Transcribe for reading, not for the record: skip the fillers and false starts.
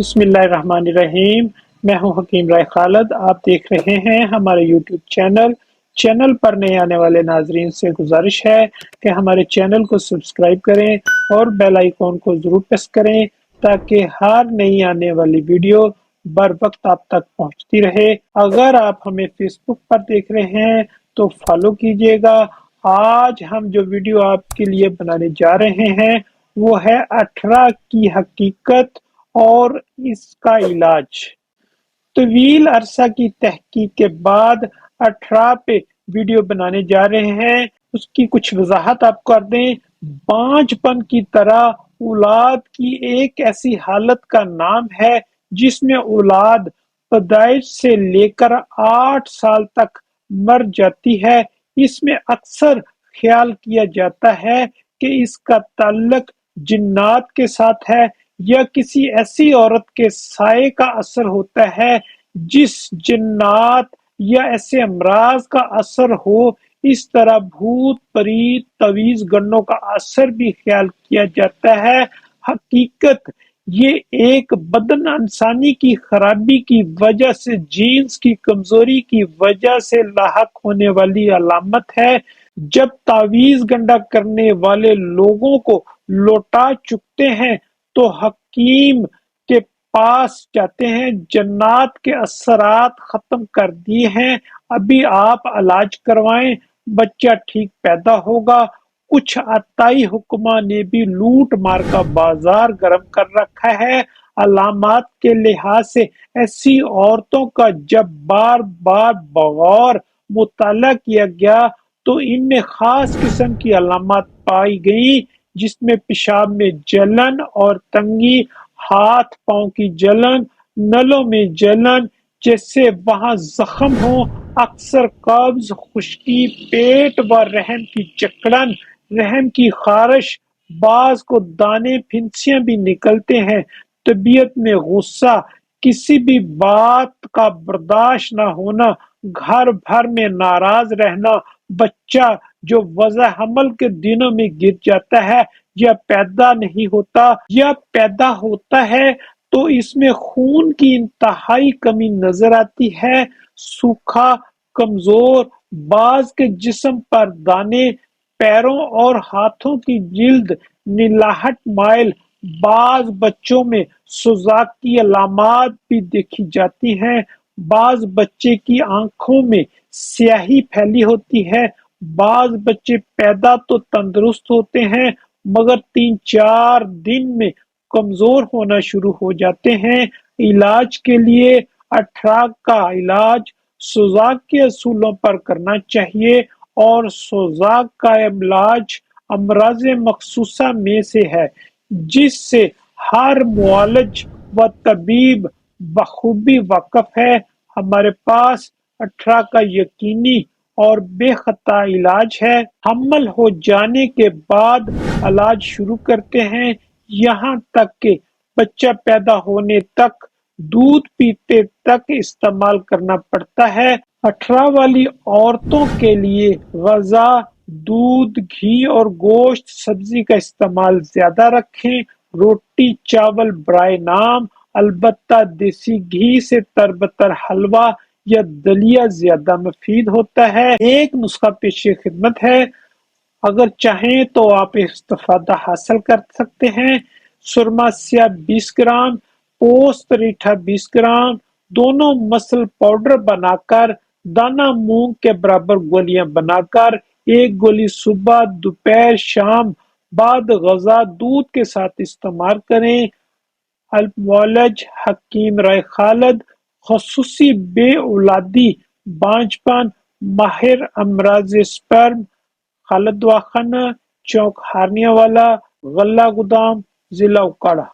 बिस्मिल्लाहिर्रहमानिर्रहीम। मैं हूं हकीम राय खालिद। आप देख रहे हैं हमारे यूट्यूब चैनल पर नए आने वाले नाजरीन से गुजारिश है कि हमारे चैनल को सब्सक्राइब करें और बेल आइकॉन को जरूर प्रेस करें ताकि हर नई आने वाली वीडियो बर वक्त आप तक पहुंचती रहे। अगर आप हमें फेसबुक पर देख रहे हैं तो फॉलो कीजिएगा। आज हम जो वीडियो आपके लिए बनाने जा रहे हैं वो है 18 की हकीकत और इसका इलाज। तवील अरसा की तहकीक के बाद 18 पे वीडियो बनाने जा रहे हैं। उसकी कुछ वजाहत आप कर दें। बांझपन की तरह औलाद की एक ऐसी हालत का नाम है जिसमें औलाद पैदाइश से लेकर 8 साल तक मर जाती है। इसमें अक्सर ख्याल किया जाता है कि इसका ताल्लुक जिन्नात के साथ है या किसी ऐसी औरत के साये का असर होता है जिस जिन्नात या ऐसे अमराज का असर हो। इस तरह भूत प्रीत तवीज गन्नों का असर भी ख्याल किया जाता है। हकीकत ये एक बदन इंसानी की खराबी की वजह से, जीन्स की कमजोरी की वजह से लाहक होने वाली अलामत है। जब तावीज गंडा करने वाले लोगों को लौटा चुकते हैं तो हकीम के पास जाते हैं। जन्नात के असरात खत्म कर दिए हैं, अभी आप इलाज करवाएं, बच्चा ठीक पैदा होगा। कुछ अताई हुक्मा ने भी लूट मार का बाजार गर्म कर रखा है। अलामात के लिहाज से ऐसी औरतों का जब बार बार बगौर मुताला किया गया तो इनमें खास किस्म की अलामत पाई गई, जिसमें पेशाब में जलन और तंगी, हाथ पांव की जलन, नलों में जलन जैसे वहां जख्म हो, अक्सर कब्ज, खुश्की, पेट व रहम की जकड़न, रहम की खारिश, बाज को दाने फिंसियां भी निकलते हैं। तबीयत में गुस्सा, किसी भी बात का बर्दाश्त न होना, घर भर में नाराज रहना, बच्चा जो वजह हमल के दिनों में गिर जाता है या पैदा नहीं होता या पैदा होता है तो इसमें खून की इंतहाई कमी नजर आती है। सूखा, कमजोर, बाज के जिस्म पर दाने, पैरों और हाथों की जिल्द नीलाहट माइल, बाज बच्चों में सुजाक की अलामात भी देखी जाती हैं। बाज बच्चे की आंखों में स्याही फैली होती है। बाज बच्चे पैदा तो तंदुरुस्त होते हैं मगर 3-4 दिन में कमजोर होना शुरू हो जाते हैं। इलाज के लिए 18 का इलाज सुजाक के असूलों पर करना चाहिए और सुजाक का इलाज अमराज मखसूसा में से है जिससे हर मुआलिज व तबीब बखूबी वाकिफ है। हमारे पास 18 का यकीनी और बेखता इलाज है। हमल हो जाने के बाद इलाज शुरू करते हैं, यहाँ तक कि बच्चा पैदा होने तक, दूध पीते तक इस्तेमाल करना पड़ता है। 18 वाली औरतों के लिए ग़िज़ा, दूध, घी और गोश्त, सब्जी का इस्तेमाल ज्यादा रखें। रोटी चावल बराए नाम, अलबत्ता देसी घी से तरबतर हलवा या दलिया ज्यादा मुफीद होता है। एक नुस्खा पेश खिदमत है, अगर चाहें तो आप इस्तेफादा हासिल कर सकते हैं। सुरमा स्याह 20 ग्राम, पोस्त रीठा 20 ग्राम, दोनों मसल पाउडर बनाकर दाना मूंग के बराबर गोलियां बनाकर एक गोली सुबह, दोपहर, शाम बाद ग़िज़ा दूध के साथ इस्तेमाल करें। अल-मुअल्लज हकीम राय खालिद, ख़ुसूसी बे औलादी, बांझपन, माहिर अमराज स्पर्म, खालिद दवाखाना, चौक हारनियावाला, गल्ला गोदाम, जिला उकाड़ा।